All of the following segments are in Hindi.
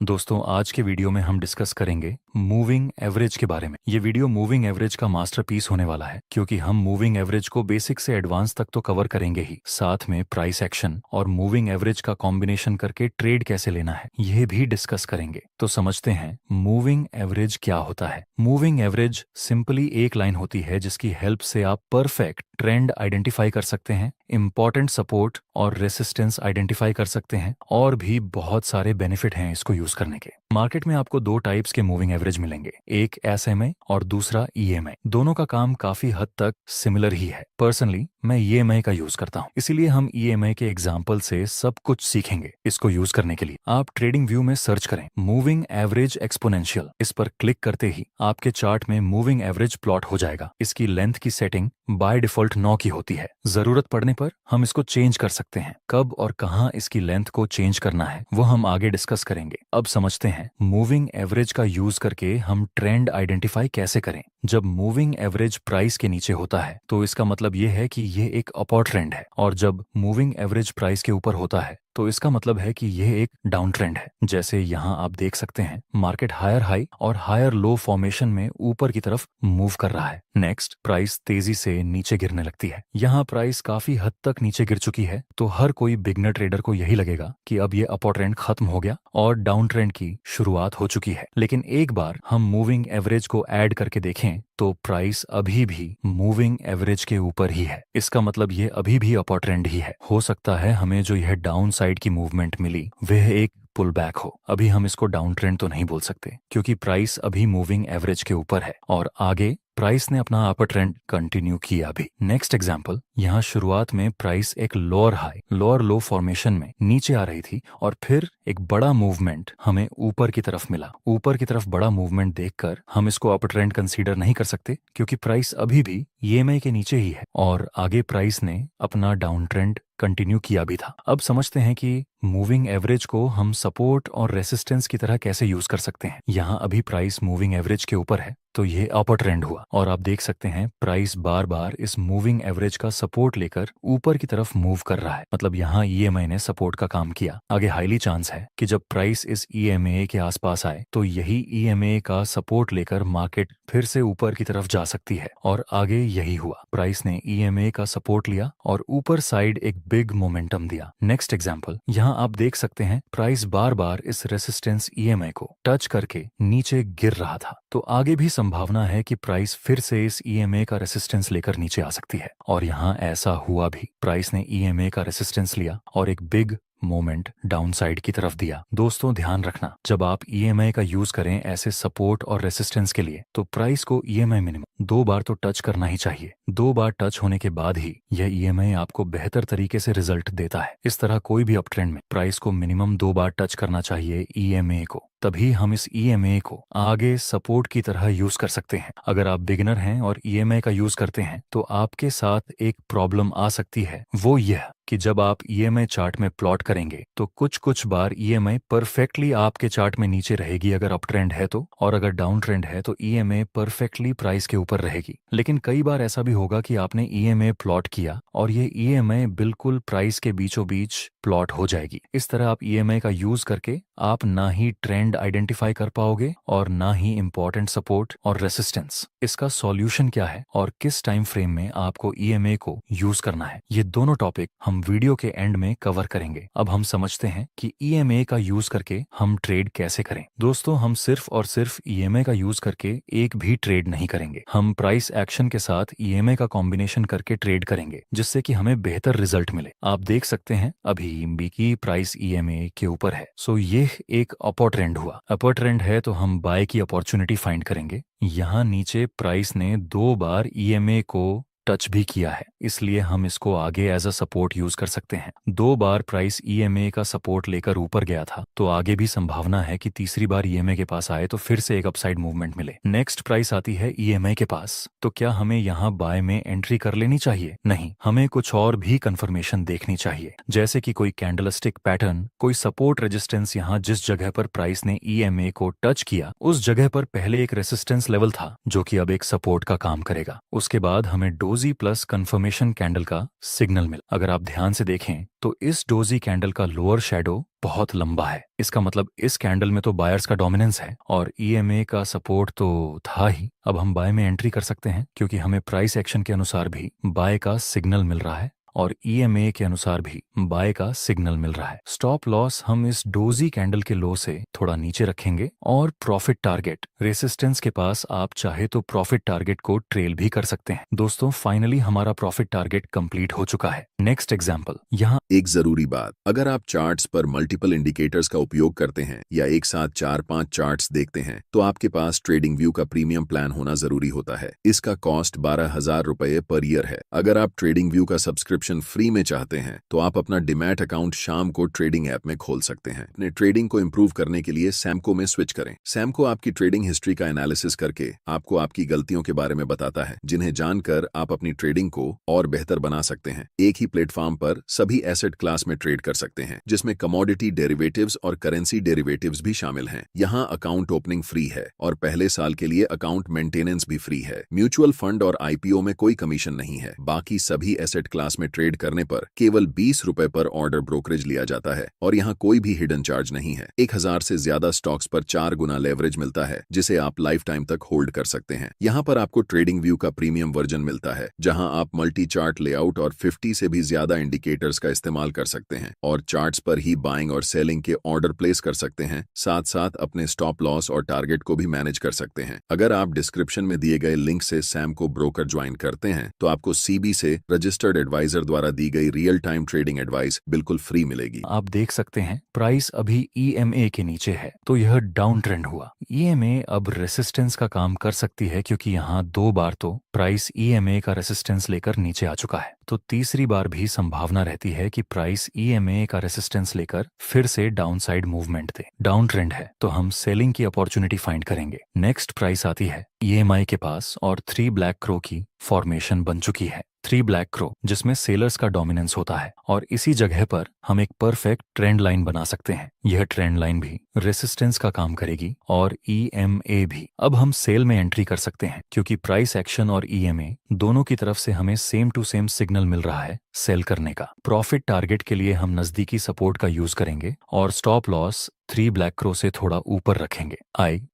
दोस्तों आज के वीडियो में हम डिस्कस करेंगे मूविंग एवरेज के बारे में। ये वीडियो मूविंग एवरेज का मास्टरपीस होने वाला है क्योंकि हम मूविंग एवरेज को बेसिक से एडवांस तक तो कवर करेंगे ही, साथ में प्राइस एक्शन और मूविंग एवरेज का कॉम्बिनेशन करके ट्रेड कैसे लेना है यह भी डिस्कस करेंगे। तो समझते हैं मूविंग एवरेज क्या होता है। मूविंग एवरेज सिंपली एक लाइन होती है जिसकी हेल्प से आप परफेक्ट ट्रेंड आइडेंटिफाई कर सकते हैं, इंपॉर्टेंट सपोर्ट और रेसिस्टेंस आइडेंटिफाई कर सकते हैं, और भी बहुत सारे बेनिफिट हैं इसको यूज करने के। मार्केट में आपको दो टाइप्स के मूविंग एवरेज मिलेंगे, एक एसएमए और दूसरा ईएमए। दोनों का काम काफी हद तक सिमिलर ही है। पर्सनली मैं ईएमए का यूज करता हूं, इसीलिए हम ईएमए के एग्जाम्पल से सब कुछ सीखेंगे। इसको यूज करने के लिए आप ट्रेडिंग व्यू में सर्च करें मूविंग एवरेज एक्सपोनेंशियल। इस पर क्लिक करते ही आपके चार्ट में मूविंग एवरेज प्लॉट हो जाएगा। इसकी लेंथ की सेटिंग बाय डिफॉल्ट 9 की होती है। जरूरत पड़ने पर हम इसको चेंज कर सकते हैं। कब और कहां इसकी लेंथ को चेंज करना है वो हम आगे डिस्कस करेंगे। अब समझते हैं मूविंग एवरेज का यूज करके हम ट्रेंड आइडेंटिफाई कैसे करें। जब मूविंग एवरेज प्राइस के नीचे होता है तो इसका मतलब ये है कि ये एक अपॉर्ड ट्रेंड है, और जब मूविंग एवरेज प्राइस के ऊपर होता है तो इसका मतलब है कि यह एक डाउन ट्रेंड है। जैसे यहाँ आप देख सकते हैं मार्केट हायर हाई और हायर लो फॉर्मेशन में ऊपर की तरफ मूव कर रहा है। नेक्स्ट प्राइस तेजी से नीचे गिरने लगती है। यहाँ प्राइस काफी हद तक नीचे गिर चुकी है, तो हर कोई बिगनर ट्रेडर को यही लगेगा कि अब ये अपॉर्ड ट्रेंड खत्म हो गया और डाउन ट्रेंड की शुरुआत हो चुकी है। लेकिन एक बार हम मूविंग एवरेज को ऐड करके देखें तो प्राइस अभी भी मूविंग एवरेज के ऊपर ही है। इसका मतलब ये अभी भी अपॉर्ड ट्रेंड ही है। हो सकता है हमें जो यह डाउन साइड की मूवमेंट मिली वह एक पुल बैक हो। अभी हम इसको डाउन ट्रेंड तो नहीं बोल सकते क्योंकि प्राइस अभी मूविंग एवरेज के ऊपर है और आगे प्राइस ने अपना अपर ट्रेंड कंटिन्यू किया भी। नेक्स्ट एग्जांपल, यहाँ शुरुआत में प्राइस एक लोअर हाई लोअर लो फॉर्मेशन में नीचे आ रही थी और फिर एक बड़ा मूवमेंट हमें ऊपर की तरफ मिला। ऊपर की तरफ बड़ा मूवमेंट देखकर हम इसको अपर ट्रेंड कंसीडर नहीं कर सकते क्योंकि प्राइस अभी भी ईएमए के नीचे ही है और आगे प्राइस ने अपना डाउन ट्रेंड कंटिन्यू किया भी था। अब समझते हैं कि मूविंग एवरेज को हम सपोर्ट और रेसिस्टेंस की तरह कैसे यूज कर सकते हैं। यहाँ अभी प्राइस मूविंग एवरेज के ऊपर है तो ये अपर ट्रेंड हुआ और आप देख सकते हैं प्राइस बार बार इस मूविंग एवरेज का सपोर्ट लेकर ऊपर की तरफ मूव कर रहा है। मतलब यहाँ ईएमए ने सपोर्ट का काम किया। आगे हाईली चांस है कि जब प्राइस इस ईएमए के आसपास आए तो यही ईएमए का सपोर्ट लेकर मार्केट फिर से ऊपर की तरफ जा सकती है, और आगे यही हुआ। प्राइस ने ईएमए का सपोर्ट लिया और ऊपर साइड एक बिग मोमेंटम दिया। नेक्स्ट एग्जांपल, यहाँ आप देख सकते हैं प्राइस बार बार इस रेसिस्टेंस ईएमए को टच करके नीचे गिर रहा था, तो आगे भी संभावना है कि प्राइस फिर से इस ईएमए का रेसिस्टेंस लेकर नीचे आ सकती है। और यहाँ ऐसा हुआ भी। प्राइस ने ईएमए का रेसिस्टेंस लिया और एक बिग मोमेंट डाउन साइड की तरफ दिया। दोस्तों ध्यान रखना, जब आप ईएमए का यूज करें ऐसे सपोर्ट और रेसिस्टेंस के लिए तो प्राइस को ईएमए मिनिमम 2 बार तो टच करना ही चाहिए। 2 बार टच होने के बाद ही यह ईएमए आपको बेहतर तरीके से रिजल्ट देता है। इस तरह कोई भी अप ट्रेंड में प्राइस को मिनिमम 2 बार टच करना चाहिए ईएमए को, तभी हम इस ईएमए को आगे सपोर्ट की तरह यूज कर सकते हैं। अगर आप बिगिनर हैं और ईएमए का यूज करते हैं तो आपके साथ एक प्रॉब्लम आ सकती है, वो यह कि जब आप ईएमए चार्ट में प्लॉट करेंगे तो कुछ बार ईएमए परफेक्टली आपके चार्ट में नीचे रहेगी अगर अप ट्रेंड है तो, और अगर डाउन ट्रेंड है तो ईएमए परफेक्टली प्राइस के ऊपर रहेगी। लेकिन कई बार ऐसा भी होगा कि आपने ईएमए प्लॉट किया और ये ईएमए बिल्कुल प्राइस के बीचों बीच प्लॉट हो जाएगी। इस तरह आप ईएमए का यूज करके आप ना ही ट्रेंड आइडेंटिफाई कर पाओगे और ना ही इंपॉर्टेंट सपोर्ट और रेसिस्टेंस। इसका सॉल्यूशन क्या है और किस टाइम फ्रेम में आपको ईएमए को यूज करना है, ये दोनों टॉपिक हम वीडियो के एंड में कवर करेंगे। अब हम समझते हैं कि ईएमए का यूज करके हम ट्रेड कैसे करें। दोस्तों हम सिर्फ और सिर्फ ईएमए का यूज करके एक भी ट्रेड नहीं करेंगे। हम प्राइस एक्शन के साथ ईएमए का कॉम्बिनेशन करके ट्रेड करेंगे जिससे कि हमें बेहतर रिजल्ट मिले। आप देख सकते हैं अभी की प्राइस ईएमए के ऊपर है, सो ये एक अपर ट्रेंड हुआ। अपर ट्रेंड है तो हम बाय की अपॉर्चुनिटी फाइंड करेंगे। यहाँ नीचे प्राइस ने 2 बार ईएमए को टच भी किया है, इसलिए हम इसको आगे एज अ सपोर्ट यूज कर सकते हैं। 2 बार प्राइस ईएमए का सपोर्ट लेकर ऊपर गया था, तो आगे भी संभावना है कि तीसरी बार ईएमए के पास आए तो फिर से एक अपसाइड मूवमेंट मिले। नेक्स्ट प्राइस आती है ईएमए के पास, तो क्या हमें यहाँ बाय में एंट्री कर लेनी चाहिए? नहीं, हमें कुछ और भी कंफर्मेशन देखनी चाहिए, जैसे कि कोई कैंडलस्टिक पैटर्न, कोई सपोर्ट रेजिस्टेंस। यहाँ जिस जगह पर प्राइस ने ईएमए को टच किया उस जगह पर पहले एक रेसिस्टेंस लेवल था जो कि अब एक सपोर्ट का काम करेगा। उसके बाद हमें डोजी प्लस कंफर्मेशन कैंडल का सिग्नल मिला। अगर आप ध्यान से देखें तो इस डोजी कैंडल का लोअर शैडो बहुत लंबा है। इसका मतलब इस कैंडल में तो बायर्स का डोमिनेंस है और ईएमए का सपोर्ट तो था ही। अब हम बाय में एंट्री कर सकते हैं क्योंकि हमें प्राइस एक्शन के अनुसार भी बाय का सिग्नल मिल रहा है और ईएमए के अनुसार भी बाय का सिग्नल मिल रहा है। स्टॉप लॉस हम इस डोजी कैंडल के लो से थोड़ा नीचे रखेंगे और प्रॉफिट टारगेट रेसिस्टेंस के पास आप चाहे तो प्रॉफिट टारगेट को ट्रेल भी कर सकते हैं। दोस्तों फाइनली हमारा प्रॉफिट टारगेट कंप्लीट हो चुका है। नेक्स्ट एग्जांपल, यहाँ एक जरूरी बात, अगर आप चार्ट्स पर मल्टीपल इंडिकेटर्स का उपयोग करते हैं या एक साथ 4-5 चार्ट्स देखते हैं तो आपके पास ट्रेडिंग व्यू का प्रीमियम प्लान होना जरूरी होता है। इसका कॉस्ट 12,000 रुपए पर ईयर है। अगर आप ट्रेडिंग व्यू का सब्सक्रिप्शन फ्री में चाहते हैं तो आप अपना डिमैट अकाउंट शाम को ट्रेडिंग ऐप में खोल सकते हैं। अपने ट्रेडिंग को इम्प्रूव करने के लिए सैमको में स्विच करें। सैमको आपकी ट्रेडिंग हिस्ट्री का एनालिसिस करके आपको आपकी गलतियों के बारे में बताता है, जिन्हें जानकर आप अपनी ट्रेडिंग को और बेहतर बना सकते हैं। एक ही प्लेटफॉर्म पर सभी एसेट क्लास में ट्रेड कर सकते हैं, जिसमें कमोडिटी डेरिवेटिव्स और करेंसी डेरिवेटिव्स भी शामिल हैं। यहाँ अकाउंट ओपनिंग फ्री है और पहले साल के लिए अकाउंट मेंटेनेंस भी फ्री है। म्यूचुअल फंड और आईपीओ में कोई कमीशन नहीं है। बाकी सभी एसेट क्लास में ट्रेड करने पर केवल 20 रुपए पर ऑर्डर ब्रोकरेज लिया जाता है और यहाँ कोई भी हिडन चार्ज नहीं है। 1000 से ज्यादा स्टॉक्स पर 4 गुना लेवरेज मिलता है, जिसे आप लाइफ टाइम तक होल्ड कर सकते हैं। यहाँ पर आपको ट्रेडिंग व्यू का प्रीमियम वर्जन मिलता है, जहाँ आप मल्टी चार्ट लेआउट और 50 से भी ज्यादा इंडिकेटर्स का इस्तेमाल कर सकते हैं और चार्ट्स पर ही बाइंग और सेलिंग के ऑर्डर प्लेस कर सकते हैं। साथ साथ अपने स्टॉप लॉस और टारगेट को भी मैनेज कर सकते हैं। अगर आप डिस्क्रिप्शन में दिए गए लिंक से सैमको ब्रोकर ज्वाइन करते हैं तो आपको सीबी से रजिस्टर्ड एडवाइजर द्वारा दी गई रियल टाइम ट्रेडिंग एडवाइस बिल्कुल फ्री मिलेगी। आप देख सकते हैं प्राइस अभी ईएमए के नीचे है तो यह डाउन ट्रेंड हुआ। ईएमए अब रेसिस्टेंस का काम कर सकती है क्योंकि यहाँ 2 बार तो प्राइस ईएमए का रेसिस्टेंस लेकर नीचे आ चुका है, तो तीसरी बार भी संभावना रहती है कि प्राइस ईएमए का रेसिस्टेंस लेकर फिर से डाउनसाइड मूवमेंट दे। डाउन ट्रेंड है तो हम सेलिंग की अपॉर्चुनिटी फाइंड करेंगे। नेक्स्ट प्राइस आती है ईएमआई के पास और 3 ब्लैक क्रो की फॉर्मेशन बन चुकी है। 3 ब्लैक क्रो जिसमें सेलर्स का डोमिनेंस होता है और इसी जगह पर हम एक परफेक्ट ट्रेंड लाइन बना सकते हैं। यह ट्रेंड लाइन भी रेसिस्टेंस का काम करेगी और ईएमए भी। अब हम सेल में एंट्री कर सकते हैं क्योंकि प्राइस एक्शन और ईएमए दोनों की तरफ से हमें सेम टू सेम सिग्नल मिल रहा है सेल करने का। प्रॉफिट टारगेट के लिए हम नजदीकी सपोर्ट का यूज करेंगे और स्टॉप लॉस 3 ब्लैक क्रो से थोड़ा ऊपर रखेंगे।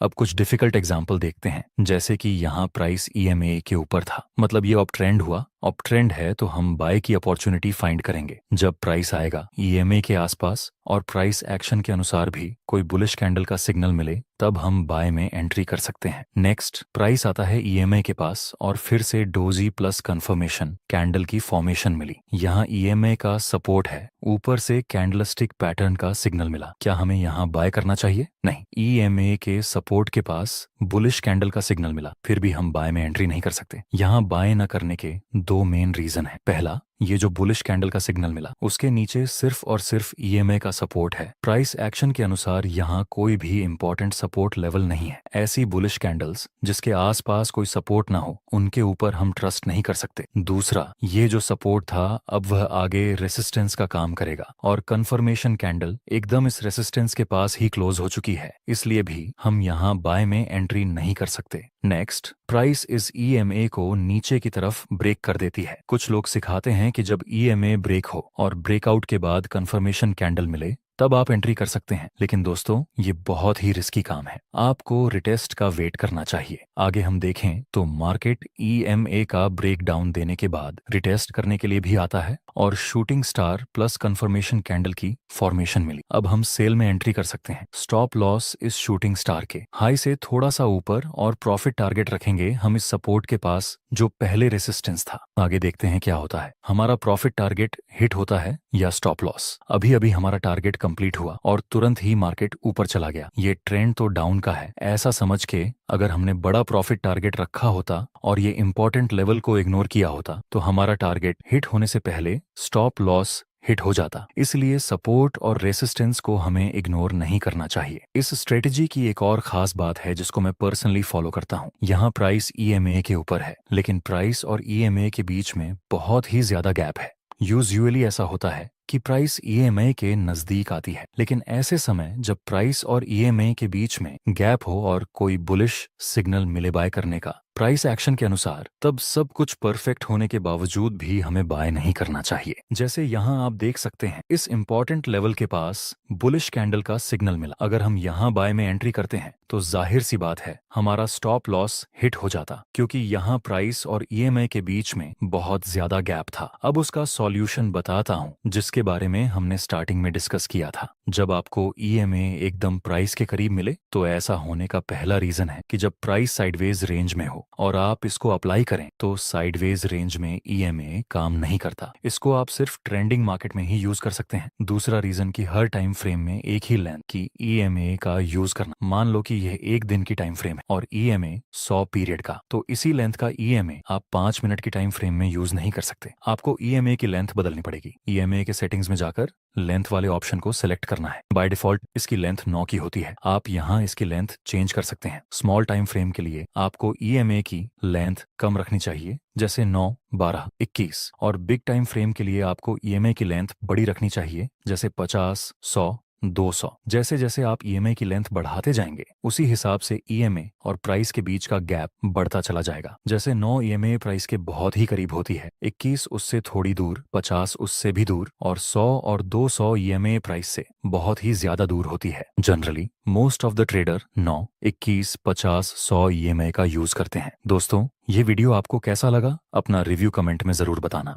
अब कुछ डिफिकल्ट एग्जाम्पल देखते हैं, जैसे कि यहाँ प्राइस ईएमए के ऊपर था, मतलब ये अप ट्रेंड हुआ। अप ट्रेंड है तो हम बाय की अपॉर्चुनिटी फाइंड करेंगे। जब प्राइस आएगा ईएमए के आसपास और प्राइस एक्शन के अनुसार भी कोई बुलिश कैंडल का सिग्नल मिले तब हम बाय में एंट्री कर सकते हैं। नेक्स्ट प्राइस आता है ईएमए के पास और फिर से डोजी प्लस कंफर्मेशन कैंडल की फॉर्मेशन मिली। यहाँ ईएमए का सपोर्ट है, ऊपर से कैंडलस्टिक पैटर्न का सिग्नल मिला। क्या हमें यहाँ बाय करना चाहिए? नहीं, ईएमए के सपोर्ट के पास बुलिश कैंडल का सिग्नल मिला, फिर भी हम बाय में एंट्री नहीं कर सकते। यहाँ बाय न करने के 2 मेन रीजन है। पहला, ये जो बुलिश कैंडल का सिग्नल मिला उसके नीचे सिर्फ और सिर्फ ईएमए का सपोर्ट है। प्राइस एक्शन के अनुसार यहाँ कोई भी इंपॉर्टेंट सपोर्ट लेवल नहीं है। ऐसी बुलिश कैंडल्स जिसके आसपास कोई सपोर्ट ना हो उनके ऊपर हम ट्रस्ट नहीं कर सकते। दूसरा, ये जो सपोर्ट था अब वह आगे रेसिस्टेंस का काम करेगा और कंफर्मेशन कैंडल एकदम इस रेसिस्टेंस के पास ही क्लोज हो चुकी है, इसलिए भी हम यहाँ बाय में एंट्री नहीं कर सकते। नेक्स्ट, प्राइस इस ईएमए को नीचे की तरफ ब्रेक कर देती है। कुछ लोग सिखाते हैं कि जब ईएमए ब्रेक हो और ब्रेकआउट के बाद कंफर्मेशन कैंडल मिले तब आप एंट्री कर सकते हैं, लेकिन दोस्तों ये बहुत ही रिस्की काम है। आपको रिटेस्ट का वेट करना चाहिए। आगे हम देखें तो मार्केट ईएमए का ब्रेक डाउन देने के बाद रिटेस्ट करने के लिए भी आता है और shooting star plus confirmation candle की फॉर्मेशन मिली। अब हम सेल में एंट्री कर सकते हैं। स्टॉप लॉस इस शूटिंग स्टार के हाई से थोड़ा सा ऊपर और प्रॉफिट टारगेट रखेंगे हम इस सपोर्ट के पास जो पहले रेसिस्टेंस था। आगे देखते हैं क्या होता है। हमारा प्रॉफिट टारगेट हिट होता है या स्टॉप लॉस। अभी अभी हमारा टारगेट कंप्लीट हुआ और तुरंत ही मार्केट ऊपर चला गया। ये ट्रेंड तो डाउन का है, ऐसा समझ के अगर हमने बड़ा प्रॉफिट टारगेट रखा होता और ये इंपॉर्टेंट लेवल को इग्नोर किया होता तो हमारा टारगेट हिट होने से पहले स्टॉप लॉस हिट हो जाता। इसलिए सपोर्ट और रेसिस्टेंस को हमें इग्नोर नहीं करना चाहिए। इस स्ट्रेटेजी की एक और खास बात है जिसको मैं पर्सनली फॉलो करता हूँ। यहाँ प्राइस ईएमए के ऊपर है, लेकिन प्राइस और ईएमए के बीच में बहुत ही ज्यादा गैप है। यूजुअली ऐसा होता है कि प्राइस ईएमआई के नजदीक आती है, लेकिन ऐसे समय जब प्राइस और ईएमआई के बीच में गैप हो और कोई बुलिश सिग्नल मिले बाय करने का प्राइस एक्शन के अनुसार, तब सब कुछ परफेक्ट होने के बावजूद भी हमें बाय नहीं करना चाहिए। जैसे यहाँ आप देख सकते हैं, इस इंपॉर्टेंट लेवल के पास बुलिश कैंडल का सिग्नल मिला। अगर हम यहाँ बाय में एंट्री करते हैं तो जाहिर सी बात है हमारा स्टॉप लॉस हिट हो जाता, क्योंकि यहाँ प्राइस और ईएमआई के बीच में बहुत ज्यादा गैप था। अब उसका सॉल्यूशन बताता हूँ, जिसके बारे में हमने स्टार्टिंग में डिस्कस किया था। जब आपको ईएमआई एकदम प्राइस के करीब मिले तो ऐसा होने का पहला रीजन है कि जब प्राइस साइडवेज रेंज में हो और आप इसको अप्लाई करें तो साइडवेज रेंज में ईएमआई काम नहीं करता। इसको आप सिर्फ ट्रेंडिंग मार्केट में ही यूज कर सकते हैं। दूसरा रीजन कि हर टाइम फ्रेम में एक ही लेंथ की ईएमआई का यूज करना। मान लो कि यह एक दिन की टाइम फ्रेम है और ईएमआई 100 पीरियड का, तो इसी लेंथ का ईएमआई आप 5 मिनट की टाइम फ्रेम में यूज नहीं कर सकते। आपको ईएमआई की लेंथ बदलनी पड़ेगी। ईएमआई के सेटिंग्स में जाकर लेंथ वाले ऑप्शन को सिलेक्ट करना है। बाय डिफॉल्ट इसकी लेंथ 9 की होती है। आप यहाँ इसकी लेंथ चेंज कर सकते हैं। स्मॉल टाइम फ्रेम के लिए आपको ईएमआई की लेंथ कम रखनी चाहिए, जैसे 9, 12, 21, और बिग टाइम फ्रेम के लिए आपको ईएमआई की लेंथ बड़ी रखनी चाहिए, जैसे 50, 100, 200। जैसे जैसे आप ईएमआई की लेंथ बढ़ाते जाएंगे उसी हिसाब से ईएमआई और प्राइस के बीच का गैप बढ़ता चला जाएगा। जैसे 9 ईएमआई प्राइस के बहुत ही करीब होती है, 21 उससे थोड़ी दूर, 50 उससे भी दूर, और 100 और 200 ईएमआई प्राइस से बहुत ही ज्यादा दूर होती है। Generally most of the trader 9, 21, 50, 100 EMI का यूज करते हैं। दोस्तों, ये वीडियो आपको कैसा लगा? अपना रिव्यू कमेंट में जरूर बताना।